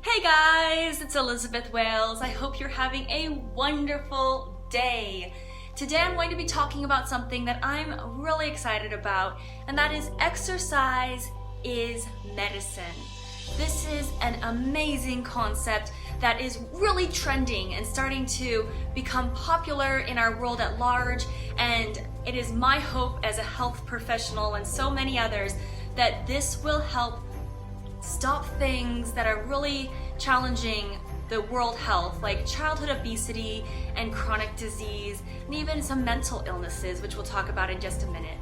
Hey guys, it's Elizabeth Wales. I hope you're having a wonderful day. Today I'm going to be talking about something that I'm really excited about, and that is exercise is medicine. This is an amazing concept that is really trending and starting to become popular in our world at large, and it is my hope as a health professional and so many others that this will help stop things that are really challenging the world health, like childhood obesity and chronic disease, and even some mental illnesses, which we'll talk about in just a minute.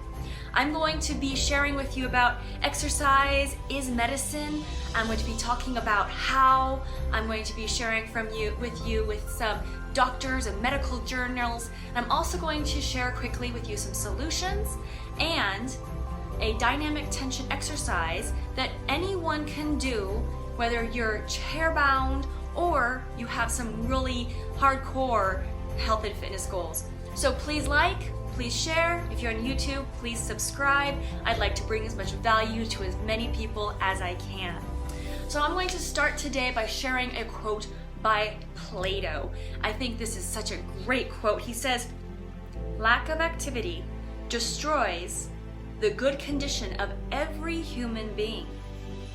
I'm going to be sharing with you about exercise is medicine. I'm going to be talking about how. I'm going to be sharing with you with some doctors and medical journals. And I'm also going to share quickly with you some solutions and a dynamic tension exercise that anyone can do, whether you're chair-bound or you have some really hardcore health and fitness goals. So please please share. If you're on YouTube, please subscribe. I'd like to bring as much value to as many people as I can. So I'm going to start today by sharing a quote by Plato. I think this is such a great quote. He says, "Lack of activity destroys the good condition of every human being,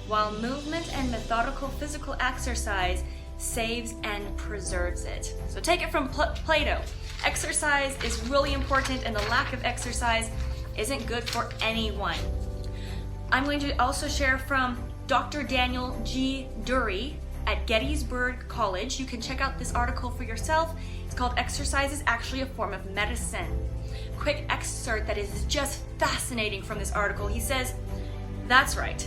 while movement and methodical physical exercise saves and preserves it." So take it from Plato. Exercise is really important, and the lack of exercise isn't good for anyone. I'm going to also share from Dr. Daniel G. Dury at Gettysburg College. You can check out this article for yourself. It's called "Exercise is Actually a Form of Medicine." Quick excerpt that is just fascinating from this article. He says, "That's right.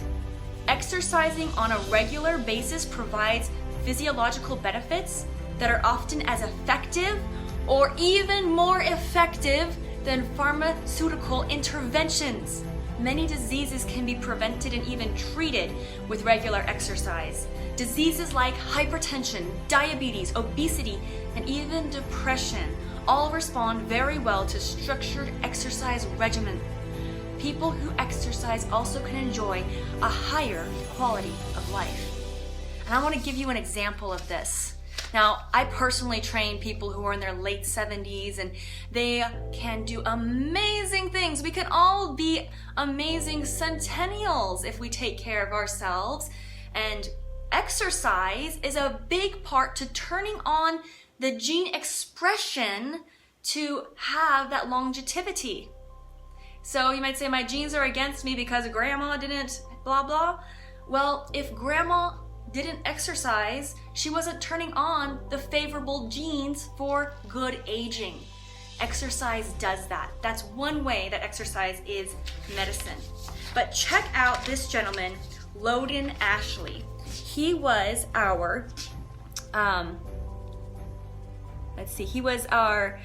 Exercising on a regular basis provides physiological benefits that are often as effective or even more effective than pharmaceutical interventions. Many diseases can be prevented and even treated with regular exercise. Diseases like hypertension, diabetes, obesity, and even depression all respond very well to structured exercise regimen. People who exercise also can enjoy a higher quality of life." And I want to give you an example of this. Now, I personally train people who are in their late 70s, and they can do amazing things. We can all be amazing centennials if we take care of ourselves. And exercise is a big part to turning on the gene expression to have that longevity. So you might say, my genes are against me because grandma didn't blah blah. Well, if grandma didn't exercise, she wasn't turning on the favorable genes for good aging. Exercise does that. That's one way that exercise is medicine. But check out this gentleman, Loden Ashley. He was our he was our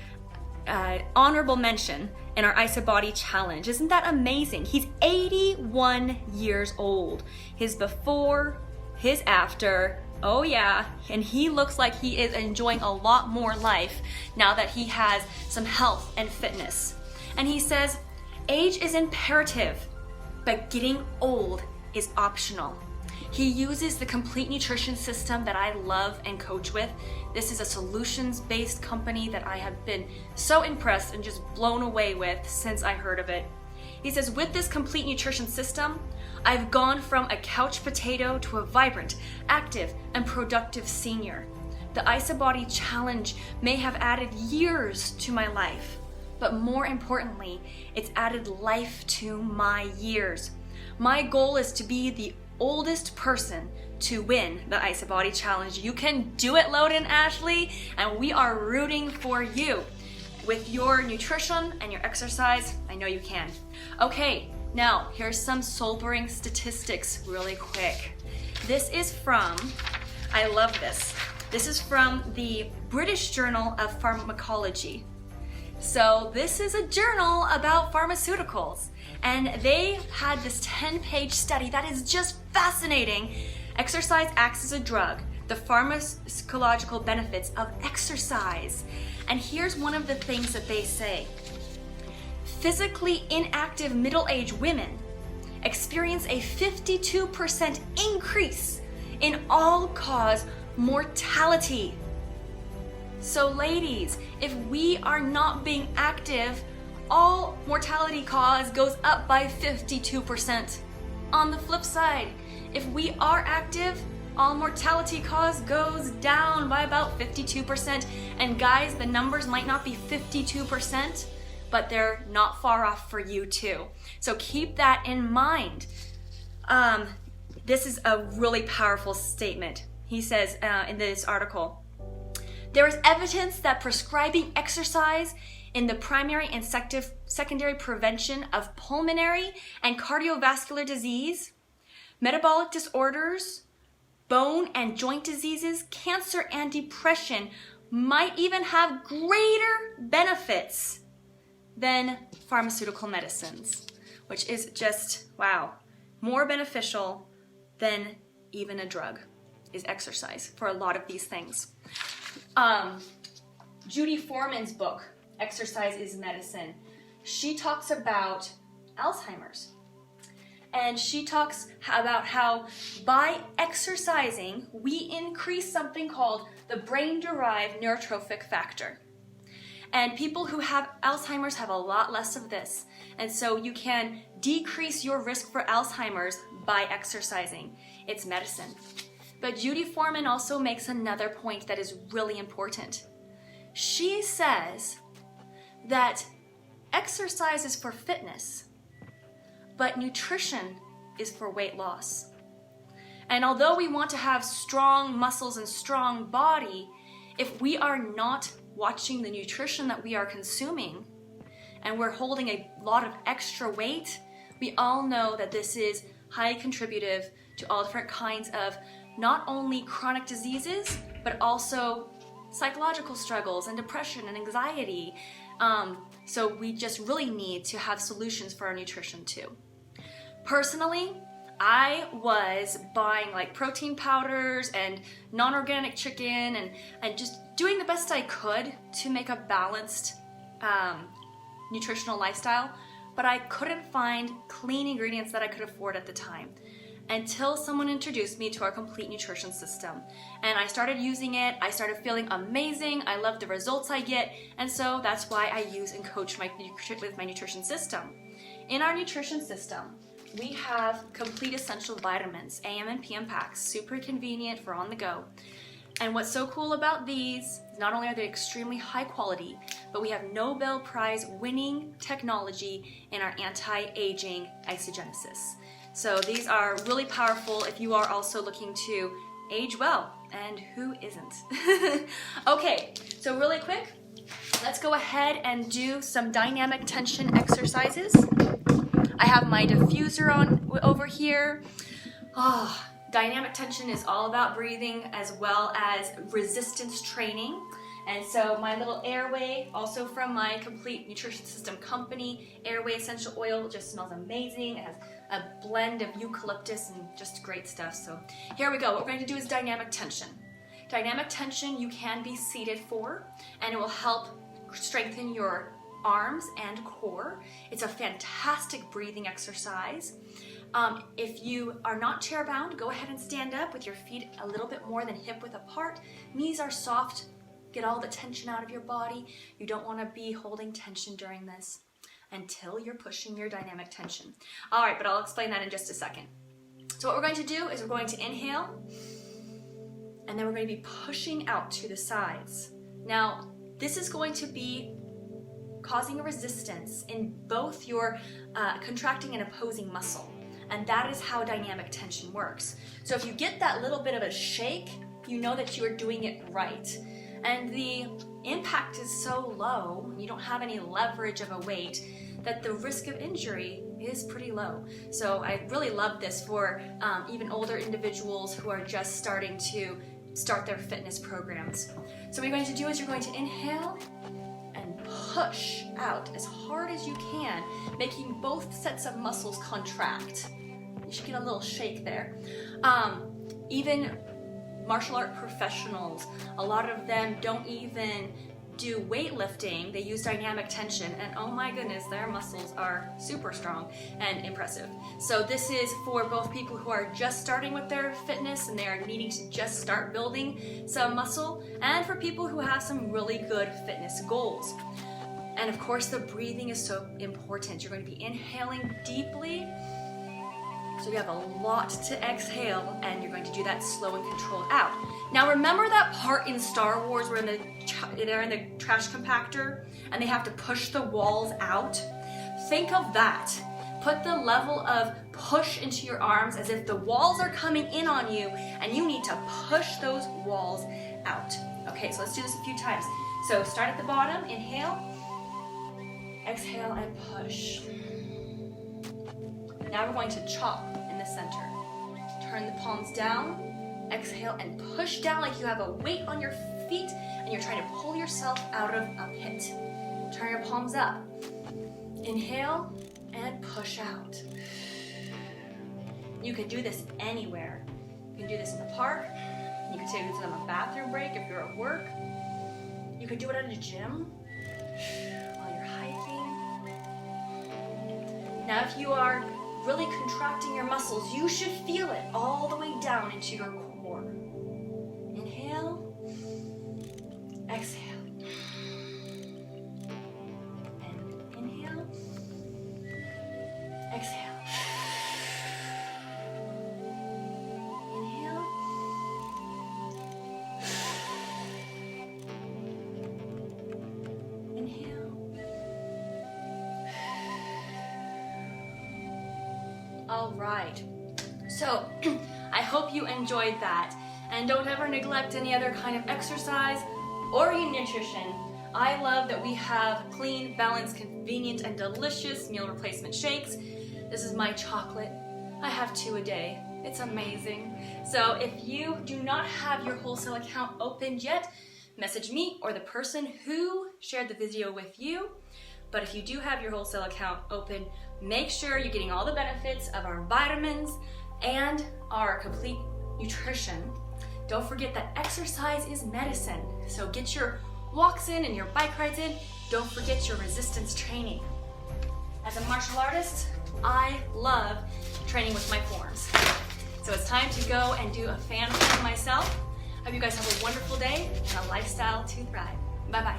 honorable mention in our IsaBody challenge. Isn't that amazing? He's 81 years old. His before, his after, oh yeah, and he looks like he is enjoying a lot more life now that he has some health and fitness. And he says, "Age is imperative, but getting old is optional." He uses the Complete Nutrition System that I love and coach with. This is a solutions-based company that I have been so impressed and just blown away with since I heard of it. He says, "With this Complete Nutrition System, I've gone from a couch potato to a vibrant, active, and productive senior. The IsaBody challenge may have added years to my life, but more importantly, it's added life to my years. My goal is to be the oldest person to win the IsaBody challenge. You can do it, Loden Ashley, and we are rooting for you. With your nutrition and your exercise, I know you can." Okay, now here's some sobering statistics really quick. This is from, I love this. This is from the British Journal of Pharmacology. So this is a journal about pharmaceuticals, and they had this 10-page study that is just fascinating. Exercise acts as a drug, the pharmacological benefits of exercise. And here's one of the things that they say. Physically inactive middle-aged women experience a 52% increase in all-cause mortality. So ladies, if we are not being active, all mortality cause goes up by 52%. On the flip side, if we are active, all mortality cause goes down by about 52%. And guys, the numbers might not be 52%, but they're not far off for you too. So keep that in mind. This is a really powerful statement. He says in this article, there is evidence that prescribing exercise in the primary and secondary prevention of pulmonary and cardiovascular disease, metabolic disorders, bone and joint diseases, cancer, and depression might even have greater benefits than pharmaceutical medicines, which is just, wow, more beneficial than even a drug is exercise for a lot of these things. Judy Foreman's book, Exercise is Medicine, she talks about Alzheimer's. And she talks about how by exercising, we increase something called the brain-derived neurotrophic factor. And people who have Alzheimer's have a lot less of this. And so you can decrease your risk for Alzheimer's by exercising. It's medicine. But Judy Foreman also makes another point that is really important. She says that exercise is for fitness, but nutrition is for weight loss. And although we want to have strong muscles and strong body, if we are not watching the nutrition that we are consuming and we're holding a lot of extra weight, we all know that this is highly contributive to all different kinds of not only chronic diseases, but also psychological struggles and depression and anxiety. So we just really need to have solutions for our nutrition too. Personally, I was buying like protein powders and non-organic chicken and just doing the best I could to make a balanced nutritional lifestyle, but I couldn't find clean ingredients that I could afford at the time until someone introduced me to our complete nutrition system. And I started using it, I started feeling amazing, I love the results I get, and so that's why I use and coach with my nutrition system. In our nutrition system, we have complete essential vitamins, AM and PM packs, super convenient for on the go. And what's so cool about these, not only are they extremely high quality, but we have Nobel Prize winning technology in our anti-aging isogenesis. So these are really powerful if you are also looking to age well, and who isn't? Okay, so really quick, let's go ahead and do some dynamic tension exercises. I have my diffuser on over here. Dynamic tension is all about breathing as well as resistance training. And so my little Airway, also from my complete nutrition system company, Airway essential oil, just smells amazing. It has a blend of eucalyptus and just great stuff. So here we go. What we're going to do is dynamic tension. Dynamic tension you can be seated for, and it will help strengthen your arms and core. It's a fantastic breathing exercise. If you are not chair bound, go ahead and stand up with your feet a little bit more than hip width apart. Knees are soft. Get all the tension out of your body. You don't want to be holding tension during this until you're pushing your dynamic tension. All right, but I'll explain that in just a second. So what we're going to do is we're going to inhale, and then we're going to be pushing out to the sides. Now, this is going to be causing a resistance in both your contracting and opposing muscle. And that is how dynamic tension works. So if you get that little bit of a shake, you know that you are doing it right. And the impact is so low, you don't have any leverage of a weight, that the risk of injury is pretty low. So I really love this for even older individuals who are just starting to start their fitness programs. So what you're going to do is you're going to inhale and push out as hard as you can, making both sets of muscles contract. You should get a little shake there. Even martial art professionals, a lot of them don't even do weightlifting, they use dynamic tension, and oh my goodness, their muscles are super strong and impressive. So this is for both people who are just starting with their fitness and they are needing to just start building some muscle, and for people who have some really good fitness goals. And of course, the breathing is so important. You're going to be inhaling deeply, so you have a lot to exhale, and you're going to do that slow and controlled out. Now remember that part in Star Wars where they're in the trash compactor and they have to push the walls out? Think of that. Put the level of push into your arms as if the walls are coming in on you and you need to push those walls out. Okay, so let's do this a few times. So start at the bottom, inhale, exhale and push. Now we're going to chop in the center. Turn the palms down, exhale and push down like you have a weight on your feet and you're trying to pull yourself out of a pit. Turn your palms up. Inhale and push out. You can do this anywhere. You can do this in the park. You can do this on a bathroom break if you're at work. You can do it at a gym while you're hiking. Now if you are really contracting your muscles, you should feel it all the way down into your core. Inhale, exhale, and inhale, exhale, inhale, inhale. All right, so I hope you enjoyed that, and don't ever neglect any other kind of exercise or your nutrition. I love that we have clean, balanced, convenient, and delicious meal replacement shakes. This is my chocolate. I have 2 a day. It's amazing. So if you do not have your wholesale account opened yet, message me or the person who shared the video with you. But if you do have your wholesale account open, make sure you're getting all the benefits of our vitamins and our complete nutrition. Don't forget that exercise is medicine. So get your walks in and your bike rides in. Don't forget your resistance training. As a martial artist, I love training with my forms. So it's time to go and do a fan form myself. Hope you guys have a wonderful day and a lifestyle to thrive. Bye-bye.